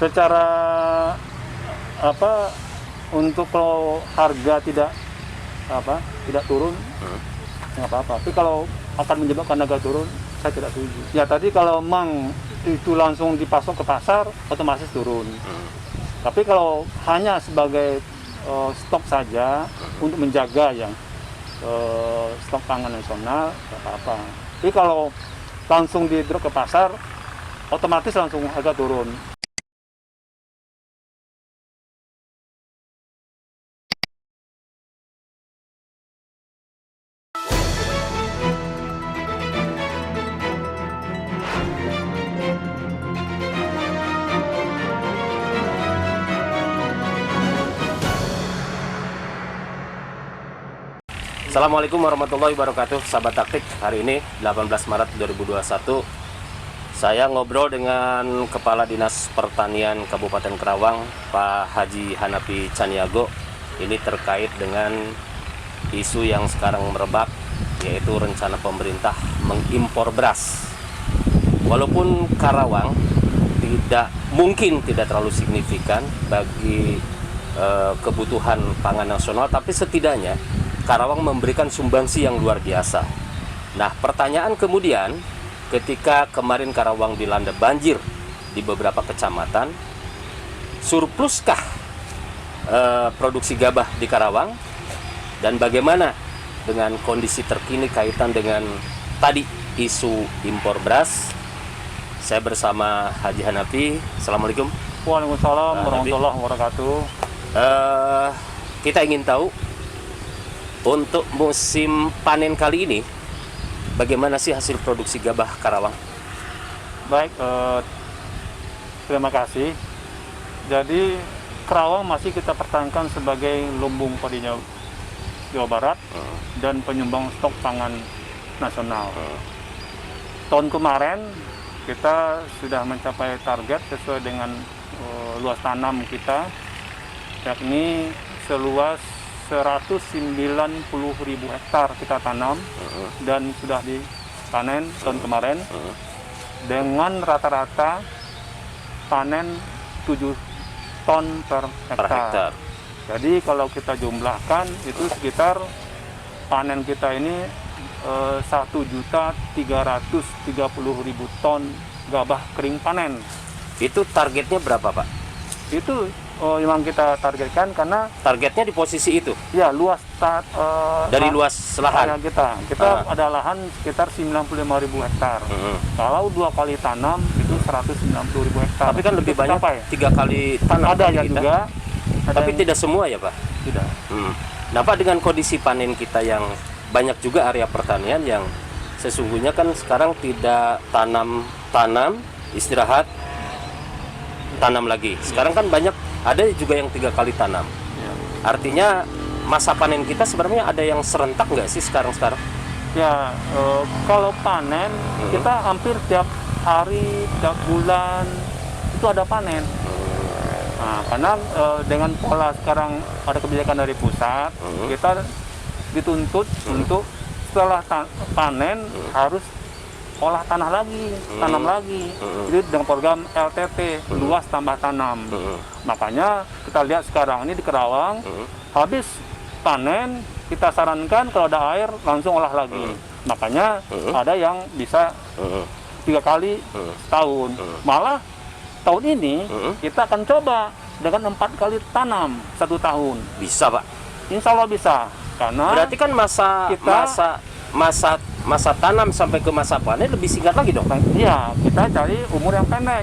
Secara untuk kalau harga tidak turun, nggak apa-apa. Tapi kalau akan menyebabkan harga turun, saya tidak setuju. Ya tadi kalau memang itu langsung dipasok ke pasar, otomatis turun. Tapi kalau hanya sebagai stok saja untuk menjaga yang stok pangan nasional, nggak apa-apa. Tapi kalau langsung di-drop ke pasar, otomatis langsung harga turun. Assalamualaikum warahmatullahi wabarakatuh, sahabat taktik. Hari ini 18 Maret 2021 saya ngobrol dengan Kepala Dinas Pertanian Kabupaten Karawang, Pak Haji Hanafi Caniago. Ini terkait dengan isu yang sekarang merebak, yaitu rencana pemerintah mengimpor beras. Walaupun Karawang tidak terlalu signifikan bagi kebutuhan pangan nasional, tapi setidaknya Karawang memberikan sumbangsi yang luar biasa. Nah, pertanyaan kemudian, ketika kemarin Karawang dilanda banjir di beberapa kecamatan, surpluskah produksi gabah di Karawang? Dan bagaimana dengan kondisi terkini kaitan dengan tadi isu impor beras? Saya bersama Haji Hanafi. Assalamualaikum. Waalaikumsalam warahmatullahi wabarakatuh. Kita ingin tahu, untuk musim panen kali ini, bagaimana sih hasil produksi gabah Karawang? Baik, terima kasih. Jadi Karawang masih kita pertahankan sebagai lumbung padi Jawa Barat dan penyumbang stok pangan nasional. Tahun kemarin kita sudah mencapai target sesuai dengan luas tanam kita, yakni seluas 190.000 hektar kita tanam dan sudah dipanen tahun kemarin dengan rata-rata panen 7 ton per hektar. Jadi kalau kita jumlahkan itu sekitar panen kita ini 1.330.000 ton gabah kering panen. Itu targetnya berapa, Pak? Itu memang kita targetkan karena targetnya di posisi itu. Ya, luas dari luas lahan kita ada lahan sekitar 95.000 hektar. Kalau 2 kali tanam itu 190.000 hektar. Tapi kan lebih banyak 3 kali tanam. Ada yang kita. Juga. Tapi tidak semua ya, Pak? Tidak. Nah, Pak, dengan kondisi panen kita yang banyak juga area pertanian yang sesungguhnya kan sekarang tidak tanam istirahat, tanam lagi. Sekarang kan banyak, ada juga yang 3 kali tanam. Ya. Artinya masa panen kita sebenarnya ada yang serentak nggak sih sekarang? Ya, kalau panen kita hampir tiap hari, tiap bulan itu ada panen. Nah, karena dengan pola sekarang ada kebijakan dari pusat, kita dituntut untuk setelah panen harus olah tanah lagi, tanam lagi. Jadi dengan program LTT, luas tambah tanam. Makanya kita lihat sekarang ini di Karawang, habis panen kita sarankan kalau ada air langsung olah lagi. Makanya ada yang bisa 3 kali setahun. Malah tahun ini kita akan coba dengan 4 kali tanam 1 tahun. Bisa, Pak? Insya Allah bisa. Karena berarti kan masa tanam sampai ke masa panen lebih singkat lagi dong? Iya, kita cari umur yang pendek.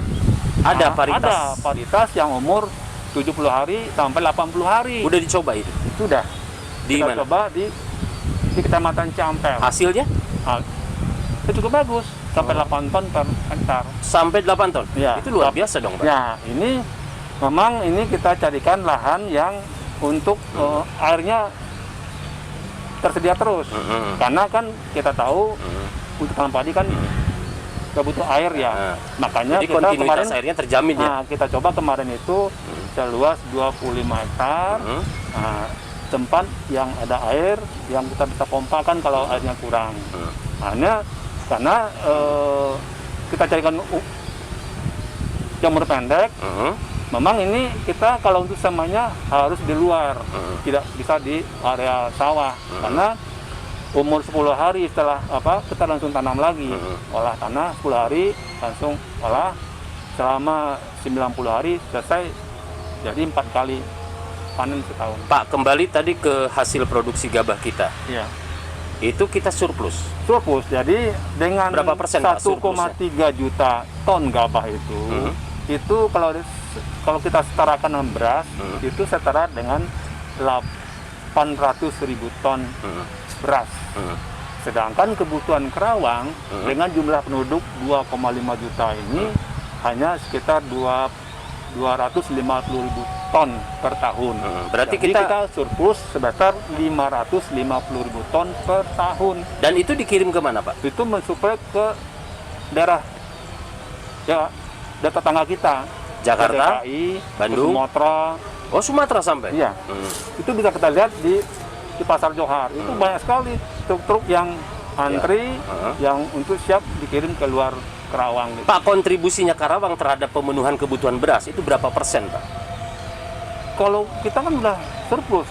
Ada paritas? Ada paritas yang umur 70 hari sampai 80 hari. Udah dicoba itu? Sudah. Di kita mana? coba di Kecamatan Ciampel. Hasilnya? Itu cukup bagus, sampai 8 ton per hektar. Sampai 8 ton? Ya. Itu luar biasa dong, Pak? Ya, ini memang kita carikan lahan yang untuk airnya tersedia terus. Karena kan kita tahu untuk tanam padi kan nggak butuh air ya. Makanya jadi kita kontinuitas kemarin airnya terjamin ya. Kita coba kemarin itu seluas 25 hektar. Tempat yang ada air yang kita bisa pompakan kalau airnya kurang. Hanya karena kita carikan jamur pendek memang ini kita kalau untuk semuanya harus di luar, tidak bisa di area sawah, karena umur 10 hari setelah kita langsung tanam lagi, olah tanah 10 hari langsung olah, selama 90 hari selesai, jadi 4 kali panen setahun. Pak, kembali tadi ke hasil produksi gabah kita. Iya. Itu kita surplus. Surplus, jadi dengan Berapa persen, Pak, 1,3 juta ton gabah itu kalau kita setarakan dengan beras, itu setara dengan 800.000 ton beras. Sedangkan kebutuhan Karawang dengan jumlah penduduk 2,5 juta ini hanya sekitar 250.000 ton per tahun. Berarti jadi kita surplus sebesar 550.000 ton per tahun. Dan itu dikirim ke mana, Pak? Itu mensuplai ke daerah tetangga kita, Jakarta, DKI, Bandung, Sumatera. Oh, Sumatera sampai? Iya. Itu bisa kita lihat di Pasar Johar. Itu banyak sekali truk-truk yang antri, yang untuk siap dikirim ke luar Karawang. Gitu. Pak, kontribusinya Karawang terhadap pemenuhan kebutuhan beras itu berapa persen, Pak? Kalau kita kan udah surplus.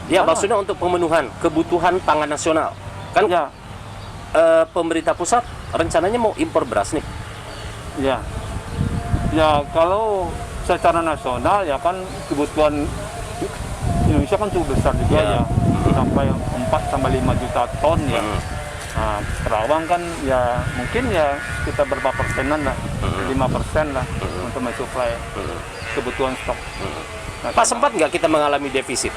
Ya, maksudnya untuk pemenuhan kebutuhan pangan nasional. Kan ya, pemerintah pusat rencananya mau impor beras nih. Ya. Ya, kalau secara nasional ya kan kebutuhan Indonesia kan cukup besar juga ya. Sampai 4-5 juta ton ya. Nah, Karawang kan ya mungkin ya kita berapa persenan lah, 5% lah untuk mensuplai kebutuhan stok. Pak, sempat nggak kita mengalami defisit?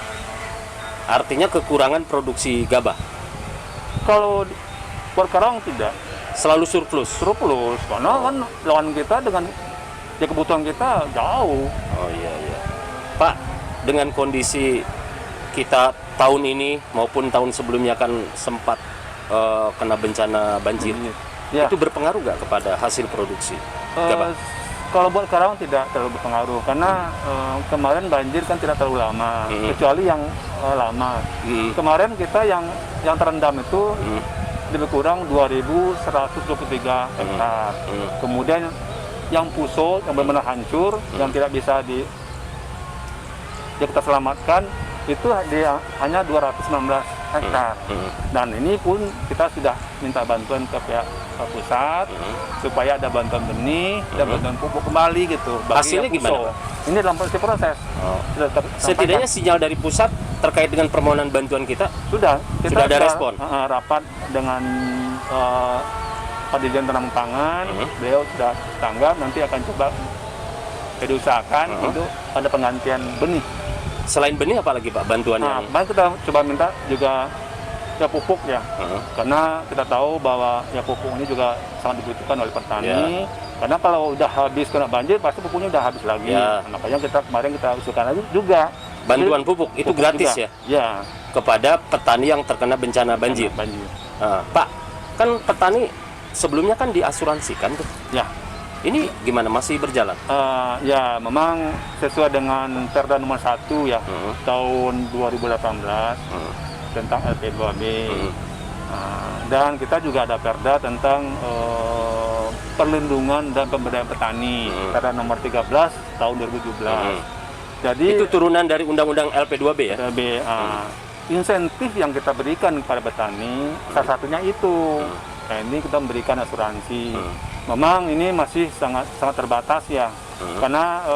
Artinya kekurangan produksi gabah? Kalau Karawang tidak. Selalu surplus? Surplus, karena kan lawan kita dengan kebutuhan kita jauh. Oh iya. Pak, dengan kondisi kita tahun ini maupun tahun sebelumnya kan sempat kena bencana banjir, itu berpengaruh nggak kepada hasil produksi gabah? Kalau buat Karawang tidak terlalu berpengaruh, karena kemarin banjir kan tidak terlalu lama, kecuali yang lama. Kemarin kita yang terendam itu lebih kurang 2.123 hektar. Kemudian yang pusol, yang benar-benar hancur, yang tidak bisa kita selamatkan, itu hanya 219 hektar. Dan ini pun kita sudah minta bantuan ke pihak pusat supaya ada bantuan benih dan bantuan pupuk kembali gitu. Hasilnya gimana, Pak? Ini dalam proses. Setidaknya sinyal dari pusat terkait dengan permohonan bantuan kita sudah ada respon. Rapat dengan Pak Dirjen Tanam Pangan, beliau sudah tanggap, nanti akan coba diusahakan itu ada penggantian benih. Selain benih apa lagi, Pak, bantuannya? Nah, kita coba minta juga pupuk ya, karena kita tahu bahwa pupuk ini juga sangat dibutuhkan oleh petani. Karena kalau udah habis kena banjir, pasti pupuknya udah habis lagi. Makanya kemarin kita usulkan lagi juga bantuan pupuk itu gratis juga. Ya, kepada petani yang terkena bencana banjir. Pak, kan petani sebelumnya kan diasuransikan tuh. Ya. Ini gimana, masih berjalan? Ya, memang sesuai dengan Perda nomor 1 ya, tahun 2018 tentang LP2B. Dan kita juga ada Perda tentang perlindungan dan pemberdayaan petani, Perda nomor 13 tahun 2017. Jadi itu turunan dari Undang-Undang LP2B ya? Insentif yang kita berikan kepada petani, salah satunya itu. Nah, ini kita memberikan asuransi. Memang ini masih sangat terbatas ya, karena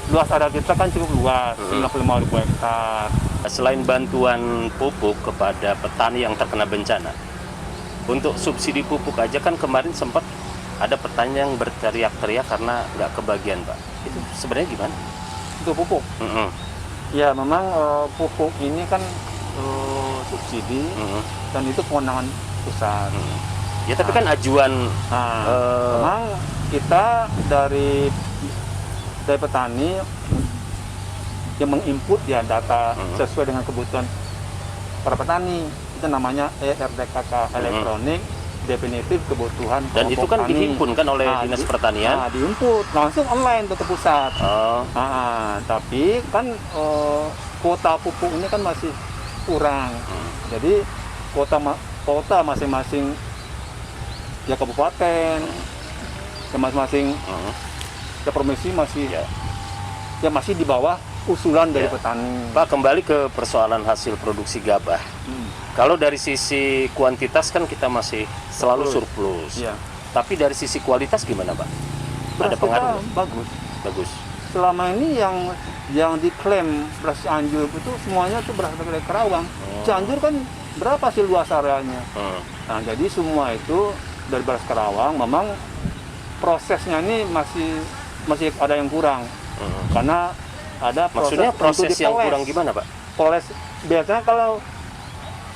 luas area kita kan cukup luas, 55.000 hektar. Selain bantuan pupuk kepada petani yang terkena bencana, untuk subsidi pupuk aja kan kemarin sempat ada petani yang berteriak-teriak karena nggak kebagian, Pak. Itu sebenarnya gimana? Untuk pupuk? Ya, memang pupuk ini kan subsidi dan itu kewenangan pusat. Ya, tapi kan ajuan memang kita dari petani yang menginput ya data sesuai dengan kebutuhan para petani, itu namanya ERDKK, elektronik definitif kebutuhan dan itu kan petani. dihimpun kan oleh Dinas Pertanian. Diinput langsung online ke pusat. Tapi kan kuota pupuk ini kan masih kurang. Jadi kuota masing-masing ya kabupaten, masing-masing reformasi masih Ya. ya masih di bawah usulan dari Ya. petani. Pak, kembali ke persoalan hasil produksi gabah. Kalau dari sisi kuantitas kan kita masih selalu surplus. Iya. Tapi dari sisi kualitas gimana, Pak? Beras Ada kita pengaruh? bagus. Bagus. Selama ini yang diklaim beras Cianjur itu semuanya tuh beras dari Karawang. Cianjur kan berapa sih luas areanya? Nah, jadi semua itu dari beras Karawang. Memang prosesnya ini masih ada yang kurang. Karena ada Maksudnya proses untuk yang dipoles. kurang gimana, Pak? Poles biasanya kalau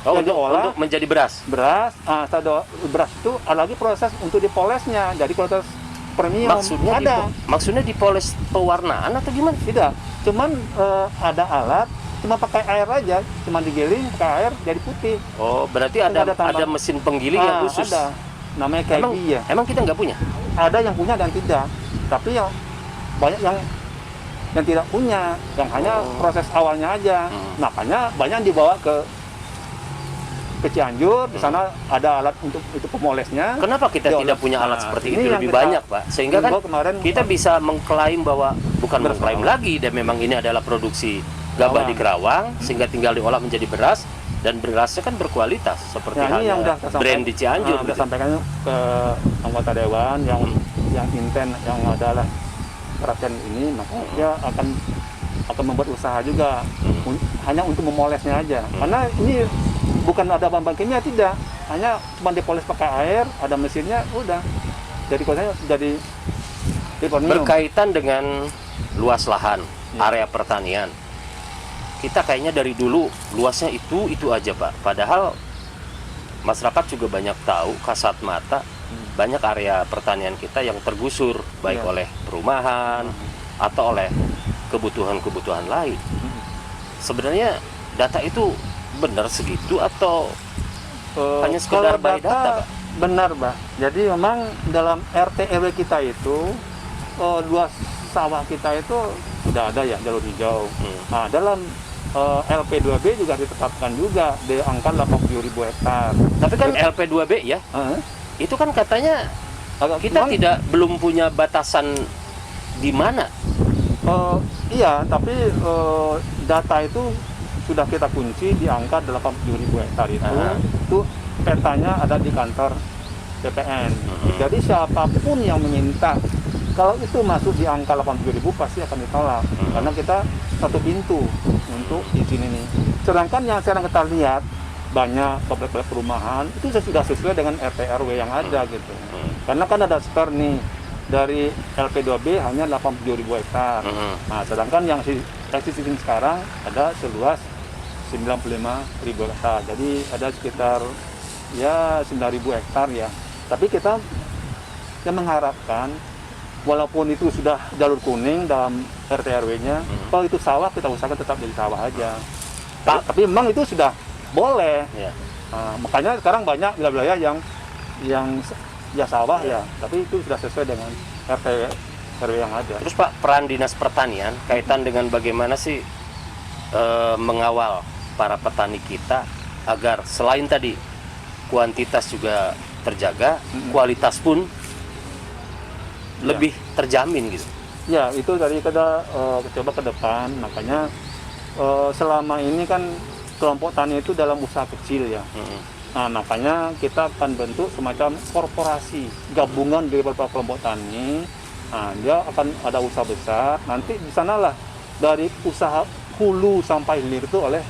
Oh, yang diolah, untuk menjadi beras. setelah beras itu ada lagi proses untuk dipolesnya. Jadi kualitas premium ada. Maksudnya dipoles pewarnaan atau gimana? Tidak, cuman ada alat, cuma pakai air aja, cuma digiling pakai air jadi putih. Oh, berarti Tidak ada tambah. mesin penggiling yang khusus. Ada, namanya KBI ya. Emang kita nggak punya? Ada yang punya dan tidak, tapi yang banyak yang tidak punya, yang hanya proses awalnya aja. Makanya banyak dibawa ke Cianjur, di sana ada alat untuk itu pemolesnya. Kenapa kita Diolah. tidak punya alat Nah, seperti ini itu yang lebih kita banyak, Pak? Sehingga kan himbau kemarin, kita bisa mengklaim bahwa bukan Beras mengklaim Karawang. lagi dan memang ini adalah produksi gabah Karawang. di Karawang sehingga tinggal diolah menjadi beras dan berasnya kan berkualitas seperti Nah, ini yang udah halnya brand di Cianjur. udah gitu. sampaikan ke anggota dewan yang intent yang adalah perhatian ini, maka dia akan membuat usaha juga hanya untuk memolesnya aja. Karena ini bukan ada bahan kimia, tidak, hanya cuma dipoles pakai air, ada mesinnya, udah jadi kualitasnya jadi premium. Berkaitan dengan luas lahan, area pertanian. Kita kayaknya dari dulu luasnya itu aja, Pak. Padahal masyarakat juga banyak tahu kasat mata banyak area pertanian kita yang tergusur baik Iya. oleh perumahan atau oleh kebutuhan-kebutuhan lain. Sebenarnya data itu benar segitu atau hanya sekedar Kalau by data, Pak? benar, Pak. Jadi memang dalam RT RW kita itu luas sawah kita itu sudah ada ya jalur hijau. Nah, dalam LP2B juga ditetapkan juga di angka 80.000 hektar. Tapi kan LP2B ya, itu kan katanya kita belum punya batasan di mana. Iya, tapi data itu sudah kita kunci di angka 80.000 hektar itu. Itu petanya ada di kantor BPN. Jadi siapapun yang meminta kalau itu masuk di angka 80.000 pasti akan ditolak karena kita satu pintu untuk izin ini. Sedangkan yang sekarang kita lihat banyak komplek perumahan itu sudah sesuai dengan RT RW yang ada gitu. Karena kan ada spare nih dari LP2B hanya 80.000 hektar. Nah, sedangkan yang existing sekarang ada seluas 95.000 hektar. Jadi ada sekitar ya 9.000 hektar ya. Tapi kita mengharapkan walaupun itu sudah jalur kuning dalam RT RW-nya, kalau itu sawah kita usahakan tetap jadi sawah aja. Tapi memang itu sudah boleh. Nah, makanya sekarang banyak wilayah yang ya sawah ya, tapi itu sudah sesuai dengan RT RW yang ada. Terus Pak, peran Dinas Pertanian kaitan dengan bagaimana sih mengawal para petani kita agar selain tadi kuantitas juga terjaga, kualitas pun lebih terjamin gitu. Ya, itu tadi kita coba ke depan, makanya selama ini kan kelompok tani itu dalam usaha kecil ya. Nah, makanya kita akan bentuk semacam korporasi gabungan dari beberapa kelompok tani. Nah, dia akan ada usaha besar. Nanti di sanalah dari usaha hulu sampai hilir itu oleh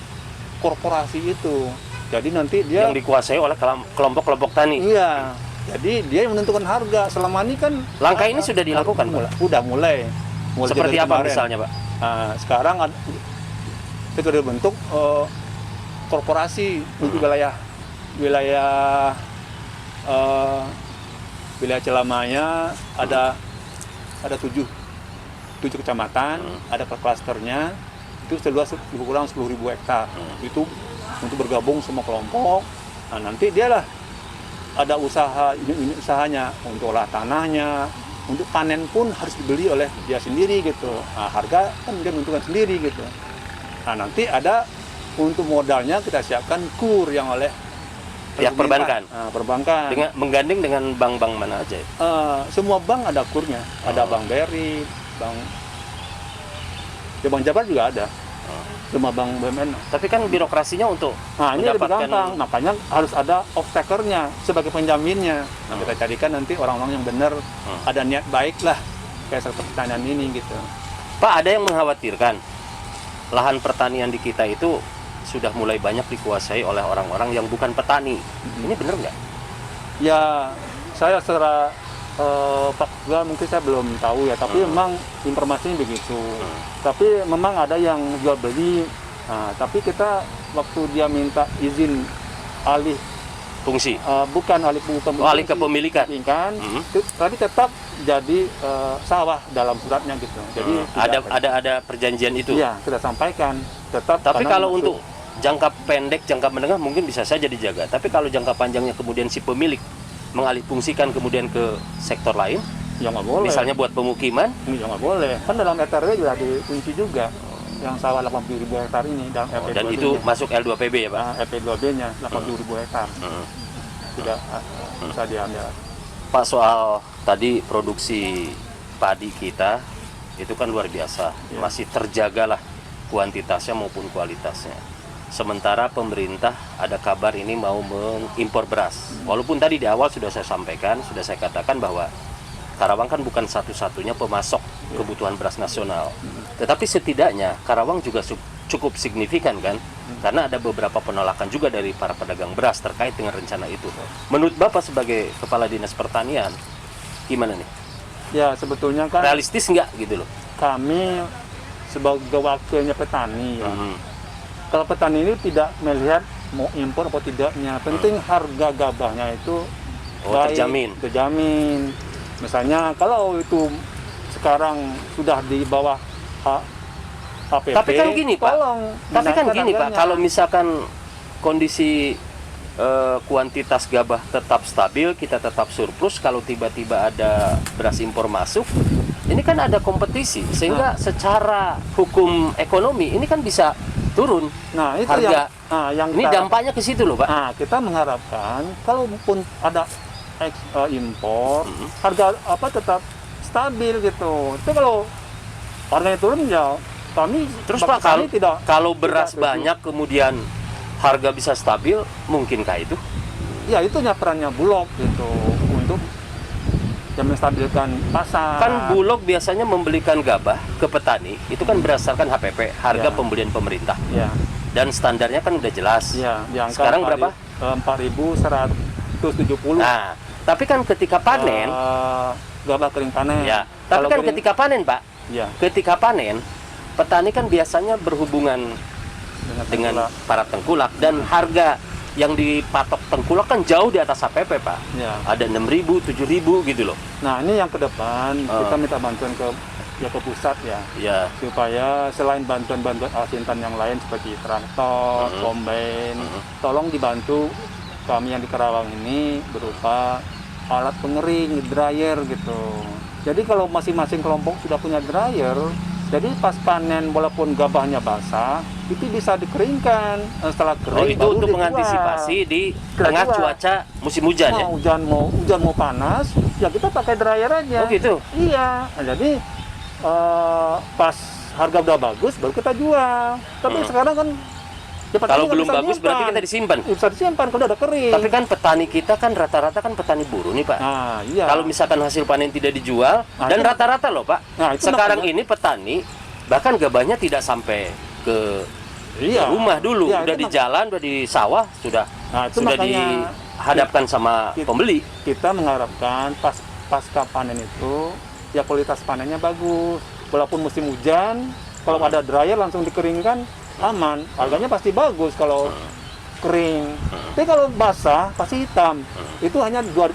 korporasi itu. Jadi nanti dia yang dikuasai oleh kelompok-kelompok tani. Iya. Jadi dia yang menentukan harga. Selama ini kan langkah ini sudah dilakukan, Pak? Udah mulai Seperti dari apa kemarin. misalnya, Pak? Nah, sekarang itu sudah bentuk korporasi untuk wilayah Celamaya ada 7 kecamatan, ada klasternya, itu seluas lebih kurang 10.000 hektar. Itu untuk bergabung semua kelompok. Nah, nanti dialah ada unit usahanya untuk olah tanahnya, untuk panen pun harus dibeli oleh dia sendiri gitu. Nah, harga kan dia menentukan sendiri gitu. Nah, nanti ada untuk modalnya kita siapkan KUR yang oleh Pihak perbankan. Nah, perbankan. Dengan menggandeng dengan bank-bank mana aja? Semua bank ada kurnya. Ada Bank BRI, Bank Jabar juga ada. Semua bank BUMN. Tapi kan birokrasinya untuk Nah, ini lebih mendapatkan gampang. Makanya harus ada off-takernya sebagai penjaminnya. Nah, kita carikan nanti orang-orang yang benar, ada niat baik lah kayak sektor pertanian ini gitu. Pak, ada yang mengkhawatirkan lahan pertanian di kita itu sudah mulai banyak dikuasai oleh orang-orang yang bukan petani. Ini benar nggak? Ya, saya secara faktual mungkin saya belum tahu ya, tapi memang informasinya begitu. Tapi memang ada yang jual beli. Nah, tapi kita waktu dia minta izin alih Fungsi. bukan alih Alih kepemilikan. kan, tapi tetap jadi sawah dalam suratnya gitu. Jadi Ada perjanjian itu. Iya, kita sampaikan tetap. Tapi karena kalau masuk- untuk jangka pendek, jangka menengah mungkin bisa saja dijaga. Tapi kalau jangka panjangnya kemudian si pemilik mengalihfungsikan kemudian ke sektor lain, ya nggak boleh. misalnya buat pemukiman, Ya nggak boleh. Kan dalam ETRW juga dikunci juga yang sawah 80.000 hektar ini dalam LP2B-nya. dan itu masuk L2PB ya Pak? LP2B-nya 80.000 hektar tidak bisa diambil. Pak, soal tadi produksi padi kita itu kan luar biasa, masih terjagalah kuantitasnya maupun kualitasnya. Sementara pemerintah ada kabar ini mau mengimpor beras. Walaupun tadi di awal sudah saya sampaikan, sudah saya katakan bahwa Karawang kan bukan satu-satunya pemasok kebutuhan beras nasional. Tetapi setidaknya Karawang juga cukup signifikan kan, karena ada beberapa penolakan juga dari para pedagang beras terkait dengan rencana itu. Menurut Bapak sebagai Kepala Dinas Pertanian, gimana nih? Ya sebetulnya kan Realistis nggak gitu loh? kami sebagai wakilnya petani ya. Kalau petani ini tidak melihat mau impor atau tidaknya, penting harga gabahnya itu baik, terjamin. Misalnya kalau itu sekarang sudah di bawah HPP, tapi kan gini Pak, harganya. kalau misalkan kondisi kuantitas gabah tetap stabil, kita tetap surplus, kalau tiba-tiba ada beras impor masuk, ini kan ada kompetisi, sehingga secara hukum ekonomi ini kan bisa turun Nah, itu harga. yang Ini dampaknya ke situ loh Pak. Nah, kita mengharapkan kalaupun ada impor, harga tetap stabil gitu. Itu kalau harganya turun ya kami Terus Pak, kalau beras tidak banyak kemudian harga bisa stabil, mungkinkah itu? ya itu perannya Bulog gitu untuk yang menstabilkan pasar. Kan Bulog biasanya membelikan gabah ke petani itu kan berdasarkan HPP, harga pembelian pemerintah. Ya. Dan standarnya kan udah jelas. Ya, di angka Sekarang berapa? 4.170. Nah, tapi kan ketika panen, gabah kering panen. ya. Tapi kan ketika panen, Pak, ya, ketika panen, petani kan biasanya berhubungan dengan para tengkulak, dan harga yang dipatok tengkulak kan jauh di atas HPP Pak. Ya. Ada 6.000, 7.000 gitu loh. Nah, ini yang ke depan kita minta bantuan ke pusat ya. Ya. Supaya selain bantuan-bantuan asintan yang lain seperti traktor, kombain, tolong dibantu kami yang di Karawang ini berupa alat pengering, dryer gitu. Jadi kalau masing-masing kelompok sudah punya dryer, jadi pas panen walaupun gabahnya basah, itu bisa dikeringkan. Setelah kering, itu untuk mengantisipasi di tengah cuaca musim hujan ya? Hujan mau panas, ya kita pakai dryer aja. Oh gitu? Iya, nah, jadi pas harga udah bagus baru kita jual. Tapi sekarang kan kalau belum bagus berarti kita disimpan. Bisa disimpan kalau udah kering. Tapi kan petani kita kan rata-rata kan petani buruh nih Pak. Nah, iya. Kalau misalkan hasil panen tidak dijual, dan rata-rata loh Pak. Nah, sekarang ini petani bahkan gabahnya tidak sampai ke rumah dulu, udah di jalan, udah di sawah, sudah dihadapkan sama pembeli. Kita mengharapkan pasca panen itu ya kualitas panennya bagus. Walaupun musim hujan, kalau ada dryer langsung dikeringkan aman, harganya pasti bagus kalau kering. Tapi kalau basah pasti hitam. Itu hanya 2-3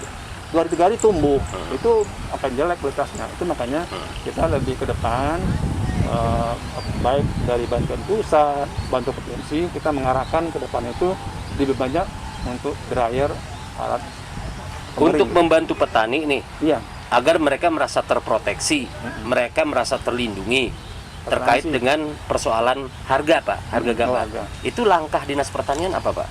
hari tumbuh. Itu akan jelek kualitasnya. Itu makanya kita lebih ke depan baik dari bantuan pusat, bantu provinsi, kita mengarahkan ke depan itu lebih banyak untuk dryer alat pengering. Untuk membantu petani nih. Iya. Agar mereka merasa terproteksi, mereka merasa terlindungi terkait dengan persoalan harga Pak, harga gabah. Itu langkah Dinas Pertanian apa Pak?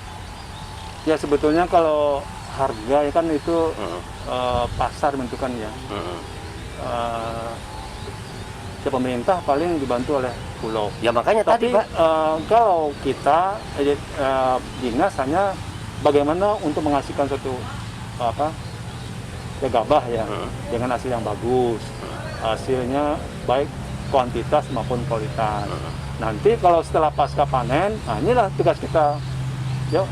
Ya sebetulnya kalau harga ya kan itu Mm, pasar menentukan ya. mm. Eh, ya pemerintah paling dibantu oleh Bulog. Ya makanya Tapi tadi Pak, kalau kita dinas hanya bagaimana untuk menghasilkan suatu apa ya gabah ya Mm. dengan hasil yang bagus, hasilnya baik kuantitas maupun kualitas. Nanti kalau setelah pasca panen, nah inilah tugas kita. Yuk,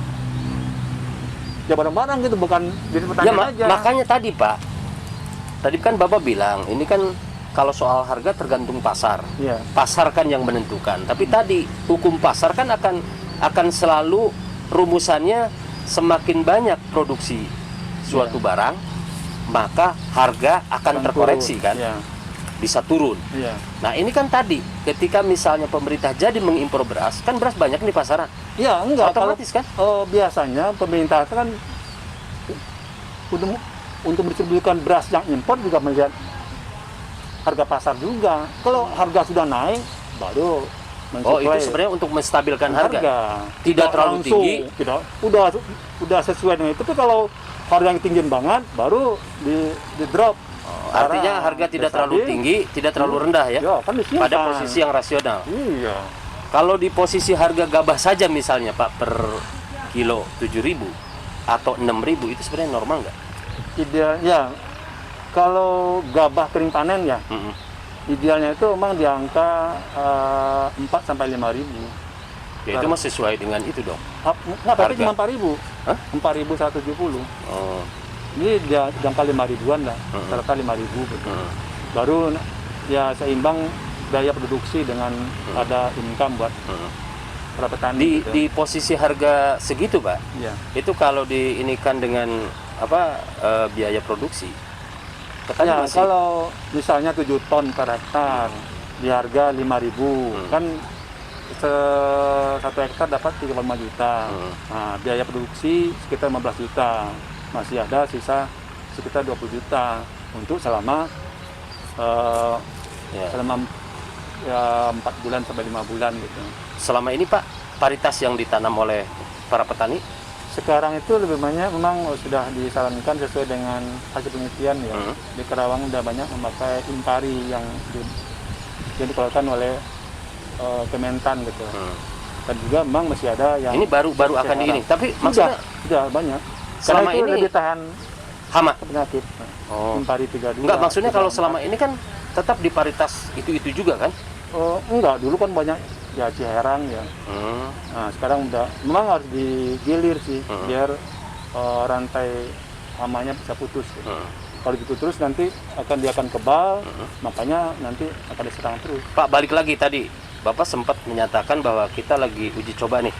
ya bareng-bareng gitu, bukan jadi ya petani aja. makanya tadi Pak, tadi kan Bapak bilang ini kan kalau soal harga tergantung pasar. Iya. Pasar kan yang menentukan. Tapi tadi hukum pasar kan akan selalu rumusannya semakin banyak produksi suatu barang, maka harga akan terkoreksi kan, Iya. bisa turun. Iya. Nah ini kan tadi ketika misalnya pemerintah jadi mengimpor beras, kan beras banyak di pasaran, Ya enggak, otomatis kan? biasanya pemerintah kan untuk mendistribusikan beras yang impor juga melihat harga pasar juga. Kalau harga sudah naik, baru Oh itu mensuplai sebenarnya untuk menstabilkan harga. Tidak terlalu langsung, tinggi. tidak, udah sesuai dengan itu. Tapi kalau harga yang tinggi banget, baru di drop. Artinya harga tidak terlalu tinggi, tidak terlalu rendah ya, Ya, kan disimpan. pada posisi yang rasional. Iya. Kalau di posisi harga gabah saja misalnya Pak per kilo 7.000 atau 6.000 itu sebenarnya normal nggak? Idealnya kalau gabah kering panen ya, Mm-mm. idealnya itu memang di angka 4 sampai 5.000. Ya itu mah sesuai dengan itu dong. Nggak, tapi Harga. cuma 4.000. Hah? 4.170. Oh, Ini di angka 5.000-an lah, Mm-mm. rata 5.000 gitu. mm. Baru ya seimbang daya produksi dengan ada income buat Mm. para petani. Di gitu. di posisi harga segitu Pak, Ya. itu kalau diinikan dengan apa biaya produksi, petani Ya, masih kalau misalnya 7 ton per hektar di harga 5.000, kan 1 hektar dapat 35 juta. Nah, biaya produksi sekitar 15 juta. Masih ada sisa sekitar 20 juta untuk selama ya. selama ya 4 bulan sampai 5 bulan gitu. Selama ini Pak, paritas yang ditanam oleh para petani Sekarang itu lebih banyak memang sudah disarankan sesuai dengan hasil penelitian ya. Di Karawang udah banyak memakai impari yang dikeluarkan oleh Kementan gitu. Dan juga memang masih ada yang ini baru akan diini. Tapi maksudnya sudah banyak. selama Karena itu ini lebih tahan hama. penyakit. Oh. Impari 32. Enggak, maksudnya kalau 34. selama ini kan tetap di paritas itu juga kan? Enggak, dulu kan banyak ya Ciherang ya. Nah, sekarang udah memang harus digilir sih biar rantai hamanya bisa putus. Gitu. Kalau gitu terus nanti dia akan kebal, makanya nanti akan diserang terus. Pak, balik lagi tadi Bapak sempat menyatakan bahwa kita lagi uji coba nih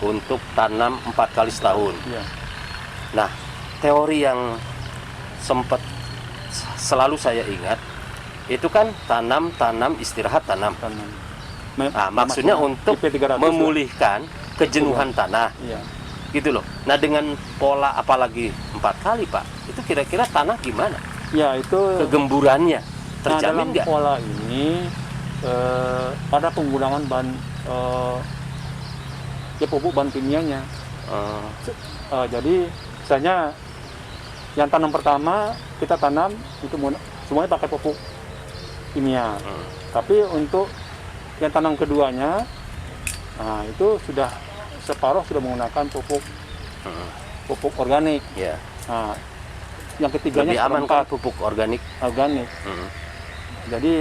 untuk tanam 4 kali setahun. Iya. Nah, teori yang sempat selalu saya ingat itu kan tanam istirahat tanam. Tanam. Nah, maksudnya untuk IP300 memulihkan kejenuhan tanah. Iya. Gitu loh. Nah, dengan pola apalagi 4 kali Pak, itu kira-kira tanah gimana? Ya itu. Kegemburannya Nah, terjamin dalam nggak? pola ini pada penggunaan bahan ya pupuk bahan kimianya. Jadi misalnya yang tanam pertama kita tanam itu semuanya pakai pupuk kimia. Tapi untuk yang tanam keduanya, nah itu sudah separuh sudah menggunakan pupuk organik. Ya. Nah, yang ketiganya Lebih aman kan seperempat pupuk organik. organik. Jadi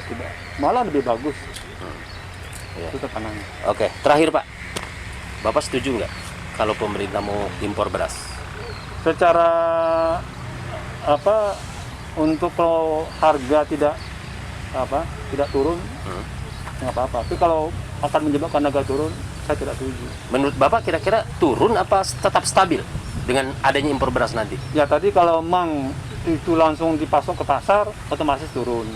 tidak, malah lebih bagus Ya. itu tanamnya. Oke, terakhir Pak, Bapak setuju nggak kalau pemerintah mau impor beras? Secara untuk kalau harga tidak turun nggak apa-apa. Tapi kalau akan menyebabkan harga turun, saya tidak setuju. Menurut Bapak kira-kira turun apa tetap stabil dengan adanya impor beras nanti? Ya tadi kalau memang itu langsung dipasok ke pasar, otomatis turun.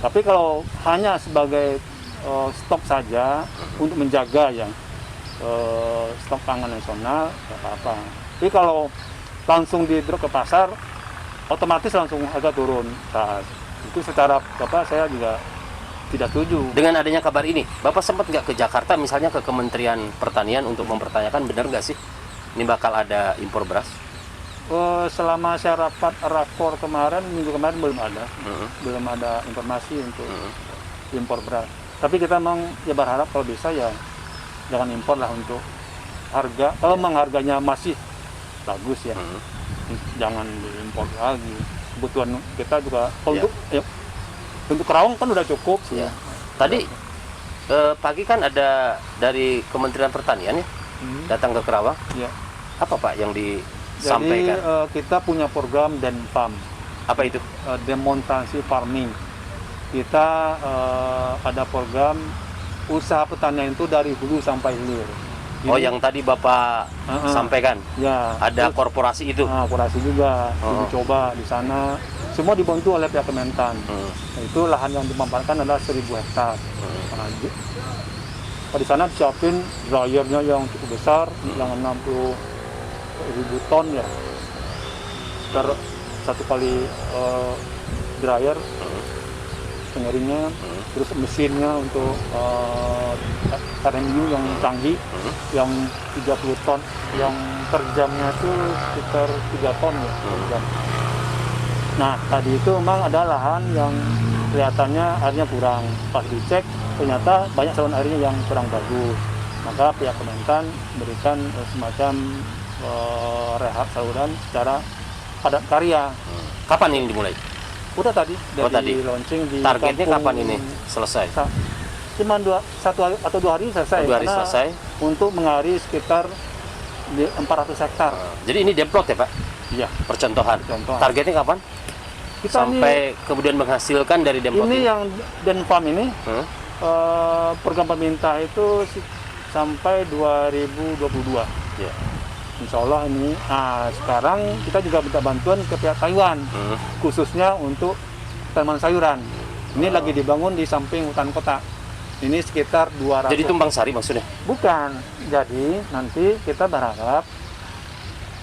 Tapi kalau hanya sebagai stok saja untuk menjaga stok pangan nasional, nggak apa-apa. Tapi kalau langsung di-drop ke pasar, otomatis langsung harga turun. Nah, itu secara saya juga tidak setuju. Dengan adanya kabar ini, Bapak sempat nggak ke Jakarta misalnya ke Kementerian Pertanian untuk mempertanyakan benar nggak sih ini bakal ada impor beras? Selama saya rapat rakor kemarin, minggu kemarin belum ada informasi untuk impor beras. Tapi kita memang ya berharap kalau bisa ya jangan impor lah untuk harga. Kalau memang harganya masih bagus ya, jangan diimpor lagi. Kebutuhan kita juga untuk Kerawang kan udah cukup sih. Ya. Tadi pagi kan ada dari Kementerian Pertanian ya datang ke Kerawang. Ya. Apa Pak yang Jadi disampaikan? kita punya program Denpam, Apa itu? demonstrasi farming. Kita ada program usaha pertanian itu dari hulu sampai hilir. Oh, yang tadi Bapak sampaikan. Ya. Ada korporasi itu. Kurasi juga uji coba di sana. Semua dibantu oleh pihak Kementan. Nah, itu lahan yang dimanfaatkan adalah 1.000 hektar. Nah, di sana disiapin dryernya yang cukup besar, yang 60.000 ton ya. Satu kali dryer, pengeringnya, terus mesinnya untuk RMU yang canggih, yang 30 ton, yang per jamnya itu sekitar 3 ton ya per jam. Nah, tadi itu memang ada lahan yang kelihatannya airnya kurang. Pas dicek, ternyata banyak saluran airnya yang kurang bagus. Maka pihak Kementan memberikan semacam rehab saluran secara padat karya. Kapan ini dimulai? Udah tadi dari launching di Targetnya kampung, kapan ini selesai? Cuma 1 atau 2 hari selesai. 2 hari karena selesai. Untuk mengairi sekitar 400 hektar. Jadi ini demplot ya Pak? Iya. Percontohan. Targetnya kapan? Kita Sampai kemudian menghasilkan dari demplot ini yang Denpam ini program pemerintah itu sampai 2022. Ya. Insya Allah ini. Nah, sekarang kita juga minta bantuan ke pihak Taiwan, khususnya untuk tanaman sayuran. Ini lagi dibangun di samping hutan kota. Ini sekitar 200. Jadi tumpang sari maksudnya? Bukan. Jadi nanti kita berharap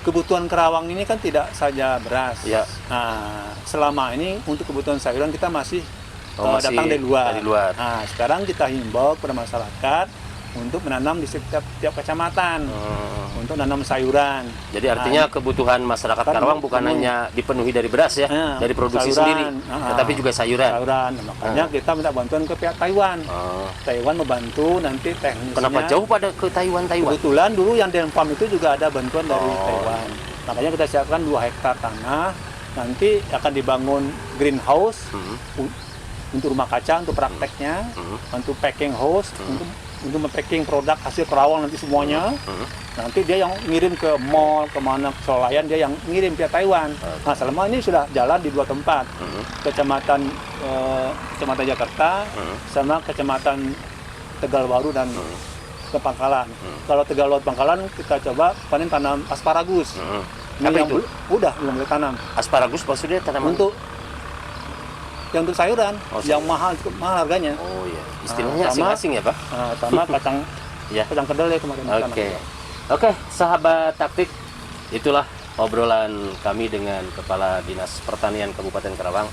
kebutuhan Kerawang ini kan tidak saja beras. Ya. Nah, selama ini untuk kebutuhan sayuran kita masih masih datang dari luar. Nah, sekarang kita himbau kepada masyarakat untuk menanam di setiap kecamatan untuk nanam sayuran. Jadi artinya kebutuhan masyarakat Karawang bukan hanya dipenuhi dari beras ya, dari produksi sendiri, tetapi juga sayuran. Makanya kita minta bantuan ke pihak Taiwan. Taiwan membantu nanti teknisnya. Kenapa jauh pada ke Taiwan? Kebetulan dulu yang Denpam itu juga ada bantuan dari Taiwan. Makanya kita siapkan 2 hektar tanah. Nanti akan dibangun greenhouse untuk rumah kaca, untuk prakteknya, untuk packing house, untuk mempacking produk hasil Kerawang nanti semuanya. Nanti dia yang ngirim ke mall, kemana, ke Solayan, dia yang ngirim via Taiwan. Nah, selama ini sudah jalan di 2 tempat, kecamatan Jakarta, sama kecamatan Tegalwaru dan ke Pangkalan. Kalau Tegalwaru Pangkalan kita coba panen tanam asparagus. Ini Apa yang itu? belum boleh tanam. Asparagus maksudnya tanaman? Untuk sayuran, yang cukup mahal harganya. Oh iya, istilahnya asing-asing ya Pak? Sama kacang Ya. kacang kedelai kemarin. Oke, sahabat taktik, itulah obrolan kami dengan Kepala Dinas Pertanian Kabupaten Karawang,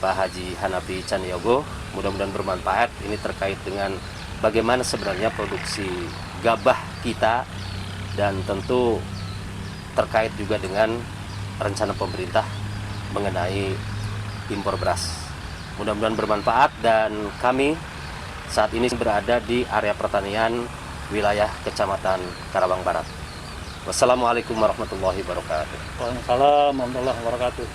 Pak Haji Hanafi Caniyogo. Mudah-mudahan bermanfaat. Ini terkait dengan bagaimana sebenarnya produksi gabah kita, dan tentu terkait juga dengan rencana pemerintah mengenai impor beras. Mudah-mudahan bermanfaat, dan kami saat ini berada di area pertanian wilayah Kecamatan Karawang Barat. Wassalamualaikum warahmatullahi wabarakatuh. Waalaikumsalam warahmatullahi wabarakatuh.